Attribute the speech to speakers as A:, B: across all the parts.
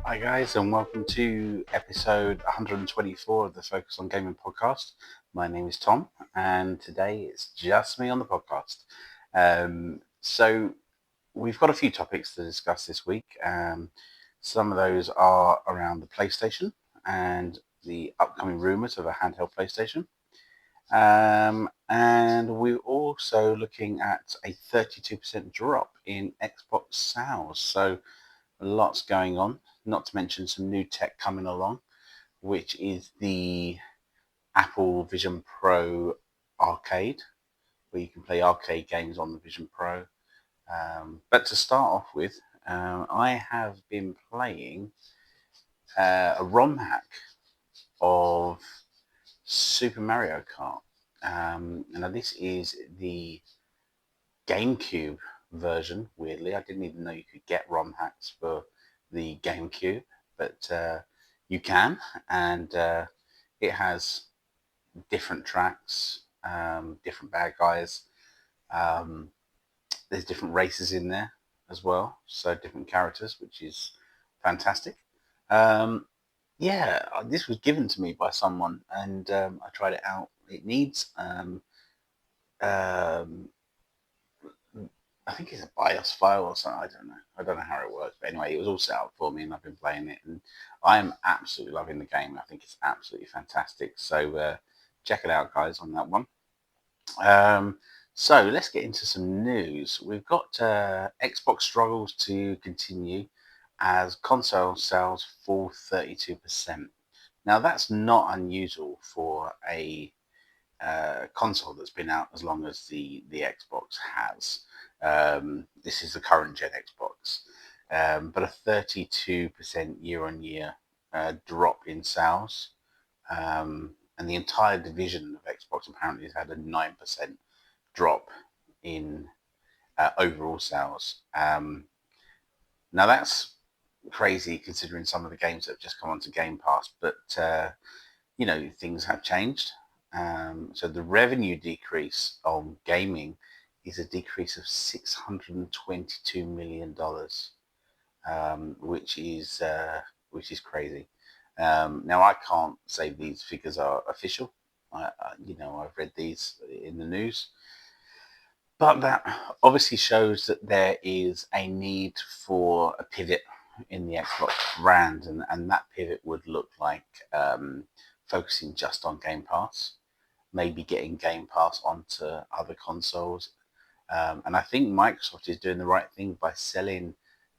A: Hi guys, and welcome to episode 124 of the Focus on Gaming podcast. My name is Tom, and today it's just me on the podcast. So we've got a few topics to discuss this week. Some of those are around the PlayStation and the upcoming rumours of a handheld PlayStation. And we're also looking at a 32% drop in Xbox sales. So lots going on, not to mention some new tech coming along, which is the Apple Vision Pro Arcade, where you can play arcade games on the Vision Pro. But to start off with, I have been playing a ROM hack of Super Mario Kart. Now this is the GameCube version. Weirdly, I didn't even know you could get ROM hacks for the GameCube, but you can, and it has different tracks, different bad guys. Um, there's different races in there as well, so different characters, which is fantastic. Um, yeah, this was given to me by someone, and I tried it out. It needs um, I think it's a BIOS file or something. I don't know. I don't know how it works. But anyway, it was all set up for me and I've been playing it. And I am absolutely loving the game. I think it's absolutely fantastic. So check it out, guys, on that one. So let's get into some news. We've got Xbox struggles to continue as console sales fall 32%. Now, that's not unusual for a console that's been out as long as the Xbox has. This is the current gen Xbox, but a 32% year-on-year drop in sales, and the entire division of Xbox apparently has had a 9% drop in overall sales. Now that's crazy considering some of the games that have just come onto Game Pass, but things have changed. So the revenue decrease on gaming is a decrease of $622 million, which is crazy. Now I can't say these figures are official. I've read these in the news, but that obviously shows that there is a need for a pivot in the Xbox brand, and that pivot would look like focusing just on Game Pass, maybe getting Game Pass onto other consoles. And I think Microsoft is doing the right thing by selling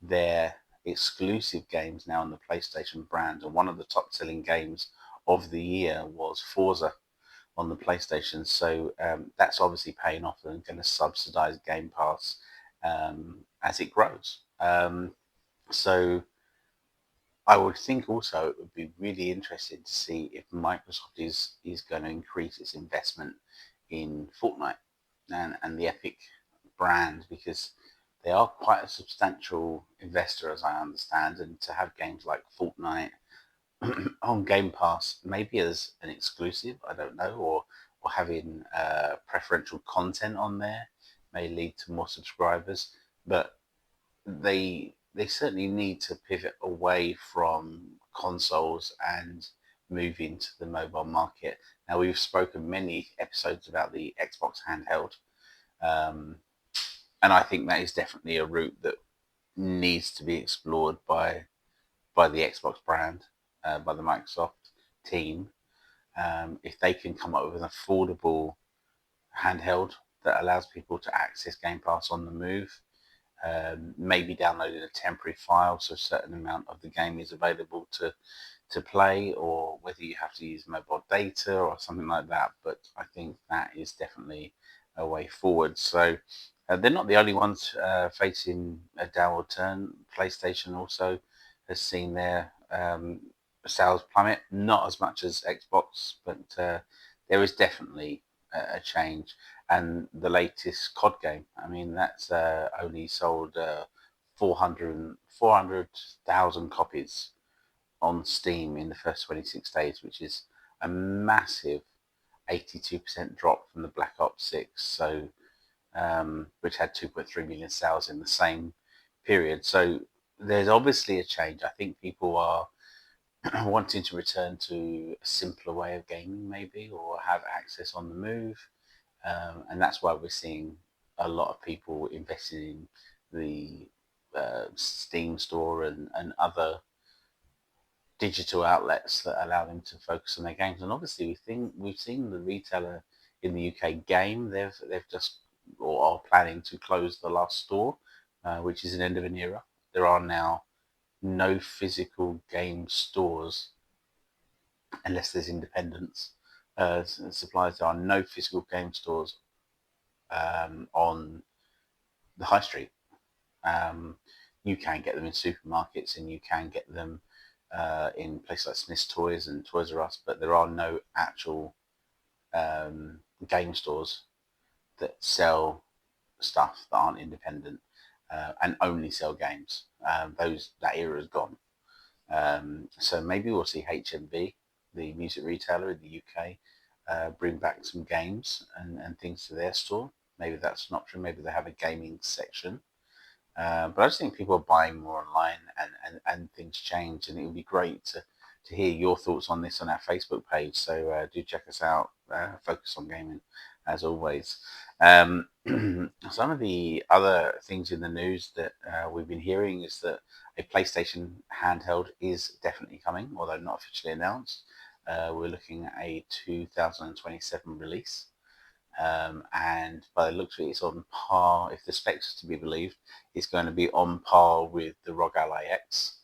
A: their exclusive games now on the PlayStation brand. And one of the top selling games of the year was Forza on the PlayStation. So that's obviously paying off and going to subsidize Game Pass as it grows. So I would think also it would be really interesting to see if Microsoft is going to increase its investment in Fortnite and the Epic brand, because they are quite a substantial investor, as I understand, and to have games like Fortnite on Game Pass, maybe as an exclusive, I don't know, or having preferential content on there may lead to more subscribers, but they certainly need to pivot away from consoles and move into the mobile market. Now, we've spoken many episodes about the Xbox handheld, um, and I think that is definitely a route that needs to be explored by the Xbox brand, by the Microsoft team. If they can come up with an affordable handheld that allows people to access Game Pass on the move, maybe downloading a temporary file so a certain amount of the game is available to play, or whether you have to use mobile data or something like that. But I think that is definitely a way forward. So they're not the only ones facing a downward turn. PlayStation also has seen their sales plummet, not as much as Xbox, but there is definitely a change. And the latest COD game, I mean, that's only sold 400,000 copies on Steam in the first 26 days, which is a massive 82% drop from the Black Ops 6, which had 2.3 million sales in the same period. So there's obviously a change. I think people are wanting to return to a simpler way of gaming, maybe, or have access on the move. And that's why we're seeing a lot of people investing in the Steam store and other digital outlets that allow them to focus on their games. And obviously, we've seen the retailer in the UK Game. They've just or are planning to close the last store, which is an end of an era. There are now no physical game stores unless there's independents. Suppliers, there are no physical game stores on the high street. You can get them in supermarkets and you can get them in places like Smith's Toys and Toys R Us, but there are no actual game stores that sell stuff that aren't independent and only sell games. That era is gone. So maybe we'll see HMV, the music retailer in the UK, bring back some games and things to their store. Maybe that's an option. Maybe they have a gaming section. But I just think people are buying more online and things change. And it would be great to hear your thoughts on this on our Facebook page. So do check us out, Focus on Gaming, as always. Some of the other things in the news that we've been hearing is that a PlayStation handheld is definitely coming, although not officially announced. We're looking at a 2027 release. And by the looks of it, it's on par, if the specs are to be believed, it's going to be on par with the ROG Ally X,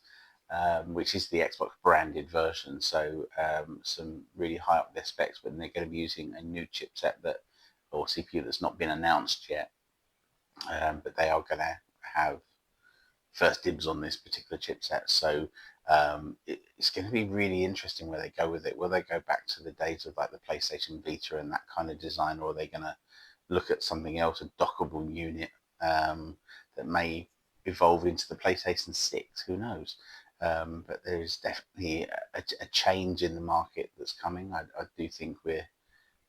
A: which is the Xbox branded version. So some really high up their specs, but they're going to be using a new chipset or CPU that's not been announced yet. But they are going to have first dibs on this particular chipset. So it's going to be really interesting where they go with it. Will they go back to the days of like the PlayStation Vita and that kind of design, or are they going to look at something else, a dockable unit that may evolve into the PlayStation 6? Who knows? But there is definitely a change in the market that's coming. I do think we're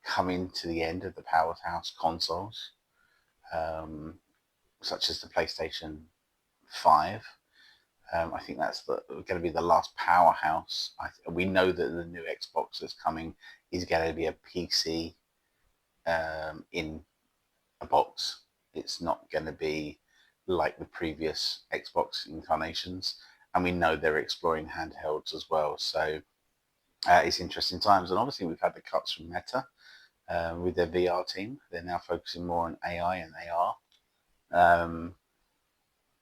A: coming to the end of the powerhouse consoles, such as the PlayStation 5. I think that's going to be the last powerhouse. We know that the new Xbox that's coming is going to be a PC in a box. It's not going to be like the previous Xbox incarnations. And we know they're exploring handhelds as well. So it's interesting times. And obviously, we've had the cuts from Meta with their VR team. They're now focusing more on AI and AR.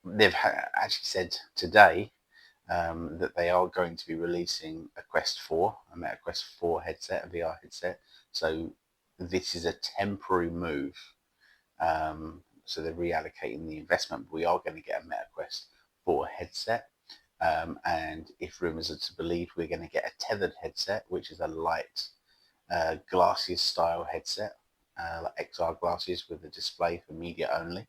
A: They've actually said today that they are going to be releasing a Quest 4, a Meta Quest 4 headset, a VR headset. So this is a temporary move. So they're reallocating the investment. But we are going to get a Meta Quest 4 headset. And if rumours are to believe, we're going to get a tethered headset, which is a light glasses style headset, like XR glasses with a display for media only.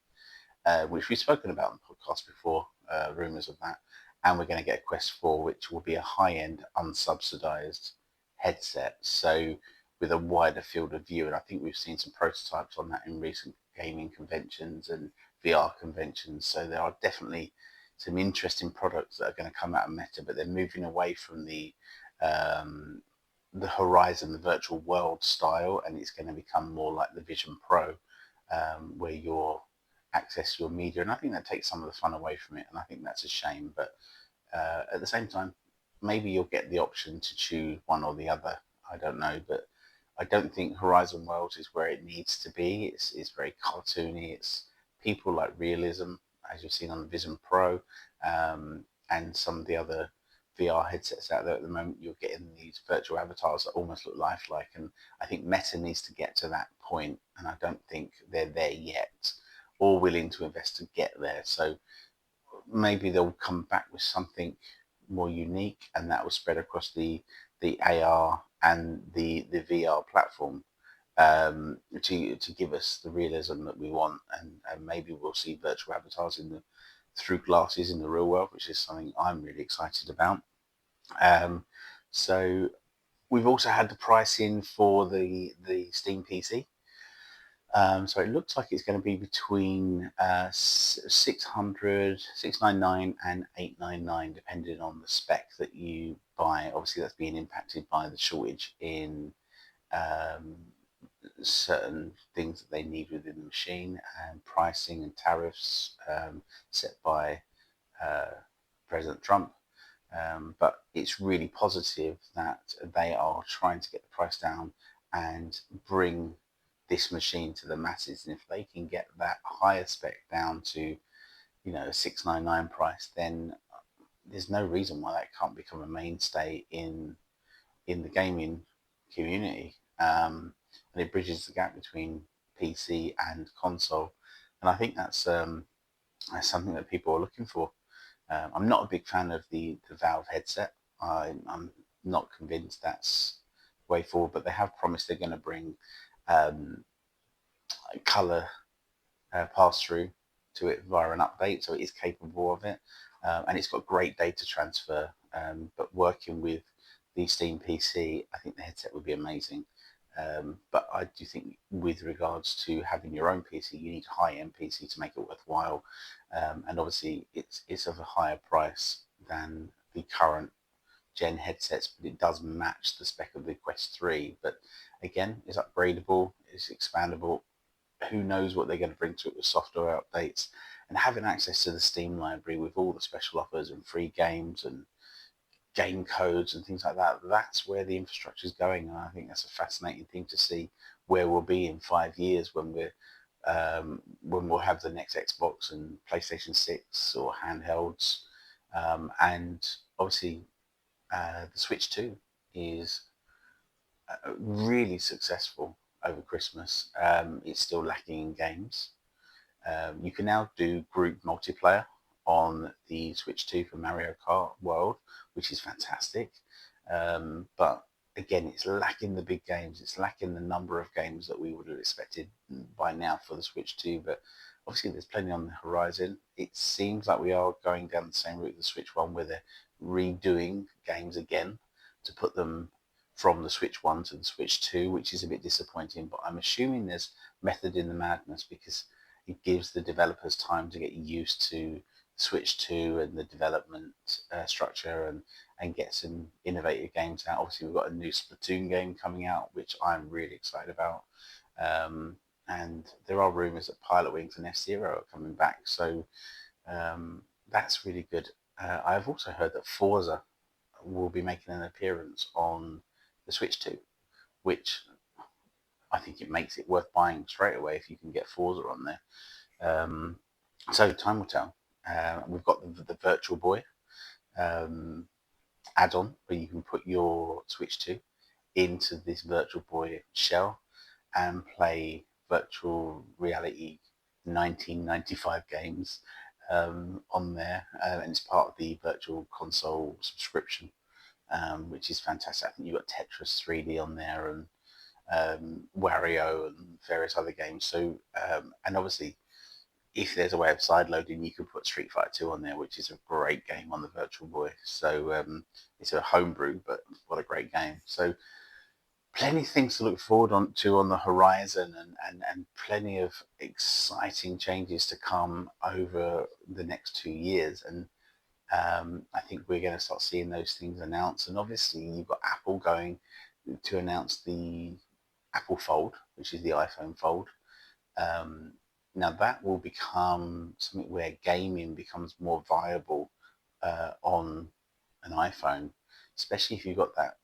A: Which we've spoken about on the podcast before, rumours of that. And we're going to get a Quest 4, which will be a high-end, unsubsidized headset. So with a wider field of view. And I think we've seen some prototypes on that in recent gaming conventions and VR conventions. So there are definitely some interesting products that are going to come out of Meta, but they're moving away from the Horizon, the virtual world style, and it's going to become more like the Vision Pro, where you're access your media, and I think that takes some of the fun away from it, and I think that's a shame. But at the same time, maybe you'll get the option to choose one or the other. I don't know, but I don't think Horizon Worlds is where it needs to be. It's very cartoony. It's people like realism, as you've seen on the Vision Pro, and some of the other VR headsets out there at the moment. You're getting these virtual avatars that almost look lifelike, and I think Meta needs to get to that point, and I don't think they're there yet, or willing to invest to get there. So maybe they'll come back with something more unique, and that will spread across the AR and the VR platform, to give us the realism that we want, and maybe we'll see virtual avatars through glasses in the real world, which is something I'm really excited about. So we've also had the pricing for the Steam PC. So it looks like it's going to be between 600, 699 and 899, depending on the spec that you buy. Obviously, that's being impacted by the shortage in um, certain things that they need within the machine, and pricing and tariffs set by uh, President Trump. But it's really positive that they are trying to get the price down and bring this machine to the masses. And if they can get that higher spec down to, a 699 price, then there's no reason why that can't become a mainstay in the gaming community. And it bridges the gap between PC and console. And I think that's something that people are looking for. I'm not a big fan of the Valve headset. I'm not convinced that's the way forward, but they have promised they're going to bring um, color pass through to it via an update, so it is capable of it, and it's got great data transfer. But working with the Steam PC, I think the headset would be amazing. But I do think, with regards to having your own PC, you need a high-end PC to make it worthwhile, and obviously it's of a higher price than the current gen headsets, but it does match the spec of the Quest 3. But again, it's upgradable, it's expandable. Who knows what they're going to bring to it with software updates, and having access to the Steam library with all the special offers and free games and game codes and things like that. That's where the infrastructure is going, and I think that's a fascinating thing to see where we'll be in 5 years when we'll have the next Xbox and PlayStation 6 or handhelds, and obviously the Switch 2 is really successful over Christmas. It's still lacking in games. You can now do group multiplayer on the Switch 2 for Mario Kart World, which is fantastic. But again, it's lacking the big games. It's lacking the number of games that we would have expected by now for the Switch 2. But obviously, there's plenty on the horizon. It seems like we are going down the same route as the Switch 1, where they're redoing games again to put them from the Switch 1 to the Switch 2, which is a bit disappointing. But I'm assuming there's method in the madness, because it gives the developers time to get used to Switch 2 and the development structure, and get some innovative games out. Obviously, we've got a new Splatoon game coming out, which I'm really excited about. And there are rumours that Pilot Wings and F-Zero are coming back, so that's really good. I've also heard that Forza will be making an appearance on the Switch 2, which I think it makes it worth buying straight away if you can get Forza on there. So time will tell. We've got the Virtual Boy add-on, where you can put your Switch 2 into this Virtual Boy shell and play virtual reality 1995 games on there, and it's part of the Virtual Console subscription, which is fantastic. I think you've got Tetris 3D on there, and Wario and various other games. So, and obviously, if there's a way of side loading, you can put Street Fighter 2 on there, which is a great game on the Virtual Boy. So it's a homebrew, but what a great game. So plenty of things to look forward to on the horizon, and plenty of exciting changes to come over the next 2 years. And I think we're going to start seeing those things announced. And obviously, you've got Apple going to announce the Apple Fold, which is the iPhone Fold. Now that will become something where gaming becomes more viable on an iPhone, especially if you've got that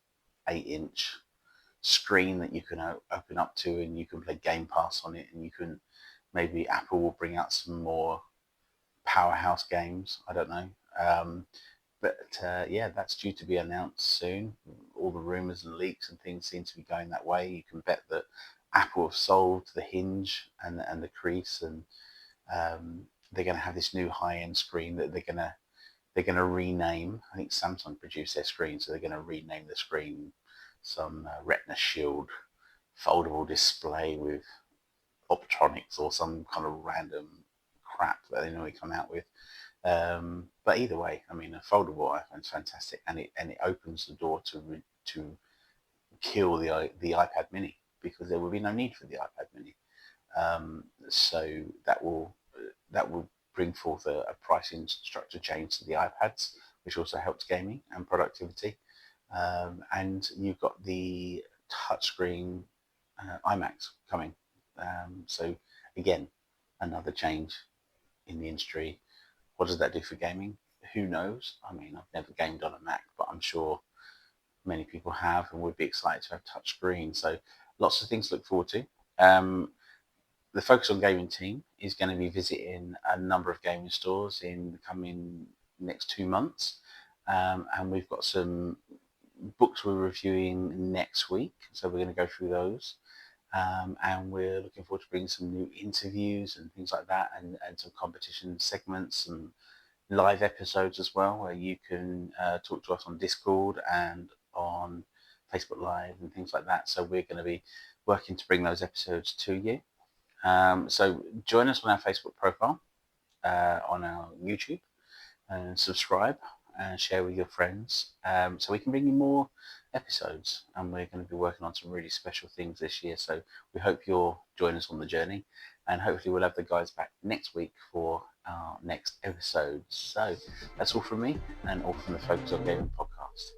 A: 8-inch screen that you can open up to, and you can play Game Pass on it, and you can, maybe Apple will bring out some more powerhouse games. I don't know. But yeah, that's due to be announced soon. All the rumours and leaks and things seem to be going that way. You can bet that Apple have solved the hinge and the crease, and they're going to have this new high-end screen that they're going to rename. I think Samsung produced their screen, so they're going to rename the screen some Retina Shield foldable display with optronics or some kind of random crap that they normally come out with. But either way, I mean, a foldable iPhone is fantastic, and it opens the door to kill the iPad Mini, because there will be no need for the iPad Mini. So that will bring forth a pricing structure change to the iPads, which also helps gaming and productivity. And you've got the touchscreen iMacs coming. So again, another change in the industry. What does that do for gaming? Who knows? I mean, I've never gamed on a Mac, but I'm sure many people have and would be excited to have touch screen. So lots of things to look forward to. The Focus on Gaming team is going to be visiting a number of gaming stores in the coming next 2 months. And we've got some books we're reviewing next week. So we're going to go through those. And we're looking forward to bringing some new interviews and things like that, and some competition segments and live episodes as well, where you can talk to us on Discord and on Facebook Live and things like that. So we're going to be working to bring those episodes to you. So join us on our Facebook profile, on our YouTube, and subscribe and share with your friends, so we can bring you more episodes. And we're going to be working on some really special things this year. So we hope you'll join us on the journey, and hopefully we'll have the guys back next week for our next episode. So that's all from me and all from the Focus on Gaming podcast.